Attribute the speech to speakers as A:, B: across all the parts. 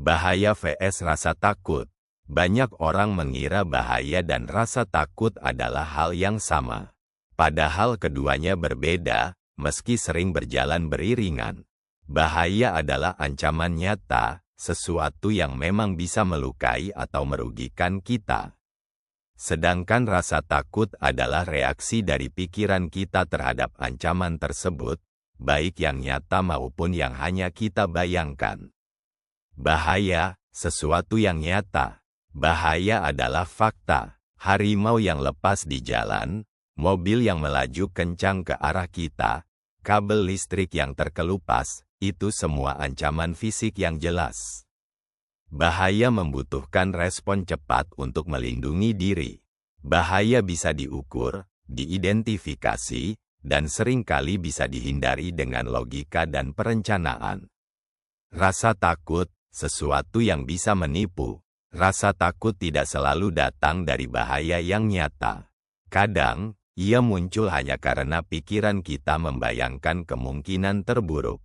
A: Bahaya vs rasa takut. Banyak orang mengira bahaya dan rasa takut adalah hal yang sama. Padahal keduanya berbeda, meski sering berjalan beriringan. Bahaya adalah ancaman nyata, sesuatu yang memang bisa melukai atau merugikan kita. Sedangkan rasa takut adalah reaksi dari pikiran kita terhadap ancaman tersebut, baik yang nyata maupun yang hanya kita bayangkan. Bahaya, sesuatu yang nyata. Bahaya adalah fakta. Harimau yang lepas di jalan, mobil yang melaju kencang ke arah kita, kabel listrik yang terkelupas, itu semua ancaman fisik yang jelas. Bahaya membutuhkan respon cepat untuk melindungi diri. Bahaya bisa diukur, diidentifikasi, dan seringkali bisa dihindari dengan logika dan perencanaan. Rasa takut, sesuatu yang bisa menipu. Rasa takut tidak selalu datang dari bahaya yang nyata. Kadang, ia muncul hanya karena pikiran kita membayangkan kemungkinan terburuk.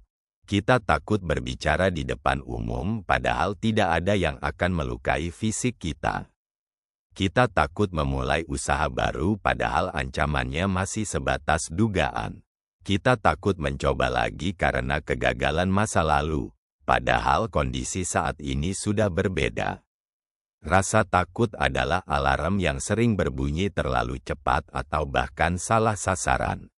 A: Kita takut berbicara di depan umum padahal tidak ada yang akan melukai fisik kita. Kita takut memulai usaha baru padahal ancamannya masih sebatas dugaan. Kita takut mencoba lagi karena kegagalan masa lalu, padahal kondisi saat ini sudah berbeda. Rasa takut adalah alarm yang sering berbunyi terlalu cepat atau bahkan salah sasaran.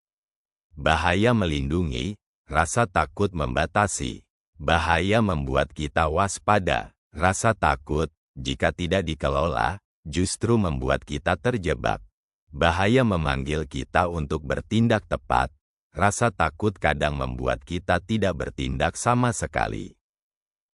A: Bahaya melindungi, rasa takut membatasi. Bahaya membuat kita waspada. Rasa takut, jika tidak dikelola, justru membuat kita terjebak. Bahaya memanggil kita untuk bertindak tepat. Rasa takut kadang membuat kita tidak bertindak sama sekali.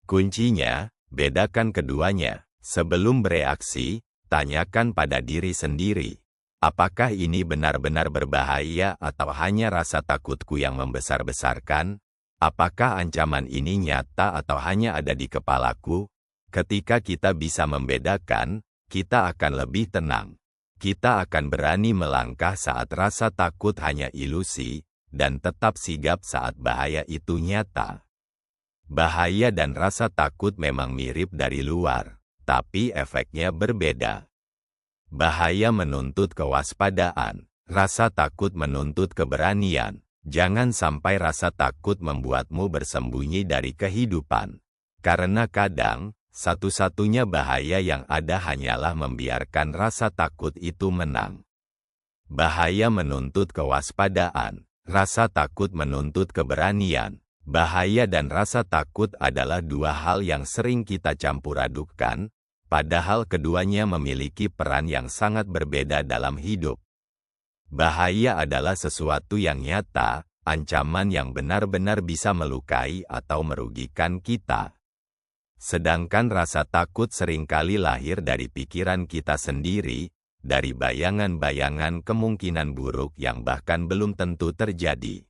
A: Kuncinya, bedakan keduanya. Sebelum bereaksi, tanyakan pada diri sendiri. Apakah ini benar-benar berbahaya atau hanya rasa takutku yang membesar-besarkan? Apakah ancaman ini nyata atau hanya ada di kepalaku? Ketika kita bisa membedakan, kita akan lebih tenang. Kita akan berani melangkah saat rasa takut hanya ilusi, dan tetap sigap saat bahaya itu nyata. Bahaya dan rasa takut memang mirip dari luar, tapi efeknya berbeda. Bahaya menuntut kewaspadaan, rasa takut menuntut keberanian. Jangan sampai rasa takut membuatmu bersembunyi dari kehidupan. Karena kadang, satu-satunya bahaya yang ada hanyalah membiarkan rasa takut itu menang. Bahaya menuntut kewaspadaan, rasa takut menuntut keberanian. Bahaya dan rasa takut adalah dua hal yang sering kita campur adukkan, padahal keduanya memiliki peran yang sangat berbeda dalam hidup. Bahaya adalah sesuatu yang nyata, ancaman yang benar-benar bisa melukai atau merugikan kita. Sedangkan rasa takut seringkali lahir dari pikiran kita sendiri, dari bayangan-bayangan kemungkinan buruk yang bahkan belum tentu terjadi.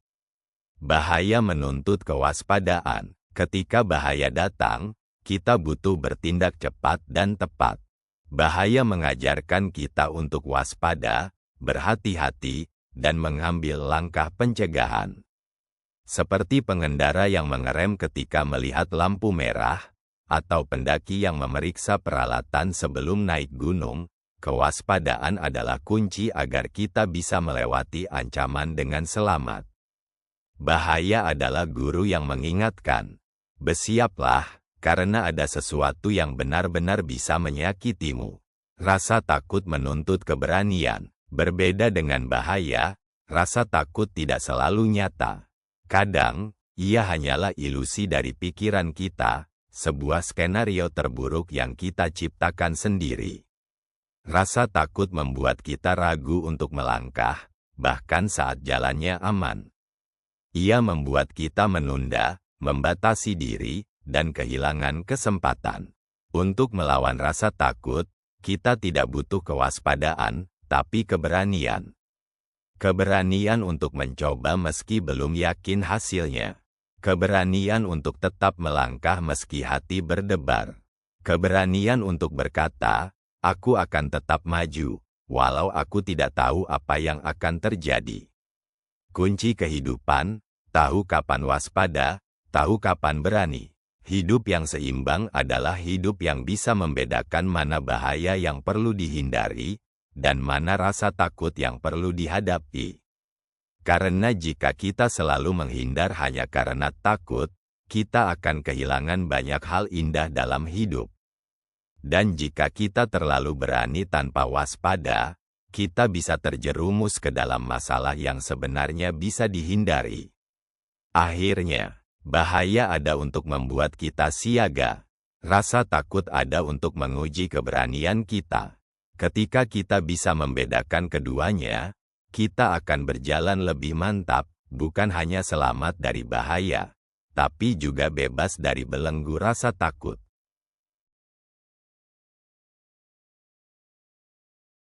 A: Bahaya menuntut kewaspadaan. Ketika bahaya datang, kita butuh bertindak cepat dan tepat. Bahaya mengajarkan kita untuk waspada, berhati-hati, dan mengambil langkah pencegahan. Seperti pengendara yang mengerem ketika melihat lampu merah, atau pendaki yang memeriksa peralatan sebelum naik gunung, kewaspadaan adalah kunci agar kita bisa melewati ancaman dengan selamat. Bahaya adalah guru yang mengingatkan, bersiaplah, karena ada sesuatu yang benar-benar bisa menyakitimu. Rasa takut menuntut keberanian. Berbeda dengan bahaya, rasa takut tidak selalu nyata. Kadang, ia hanyalah ilusi dari pikiran kita, sebuah skenario terburuk yang kita ciptakan sendiri. Rasa takut membuat kita ragu untuk melangkah, bahkan saat jalannya aman. Ia membuat kita menunda, membatasi diri, dan kehilangan kesempatan. Untuk melawan rasa takut, kita tidak butuh kewaspadaan, tapi keberanian. Keberanian untuk mencoba meski belum yakin hasilnya. Keberanian untuk tetap melangkah meski hati berdebar. Keberanian untuk berkata, aku akan tetap maju, walau aku tidak tahu apa yang akan terjadi. Kunci kehidupan, tahu kapan waspada, tahu kapan berani. Hidup yang seimbang adalah hidup yang bisa membedakan mana bahaya yang perlu dihindari, dan mana rasa takut yang perlu dihadapi. Karena jika kita selalu menghindar hanya karena takut, kita akan kehilangan banyak hal indah dalam hidup. Dan jika kita terlalu berani tanpa waspada, kita bisa terjerumus ke dalam masalah yang sebenarnya bisa dihindari. Akhirnya, bahaya ada untuk membuat kita siaga. Rasa takut ada untuk menguji keberanian kita. Ketika kita bisa membedakan keduanya, kita akan berjalan lebih mantap, bukan hanya selamat dari bahaya, tapi juga bebas dari belenggu rasa takut.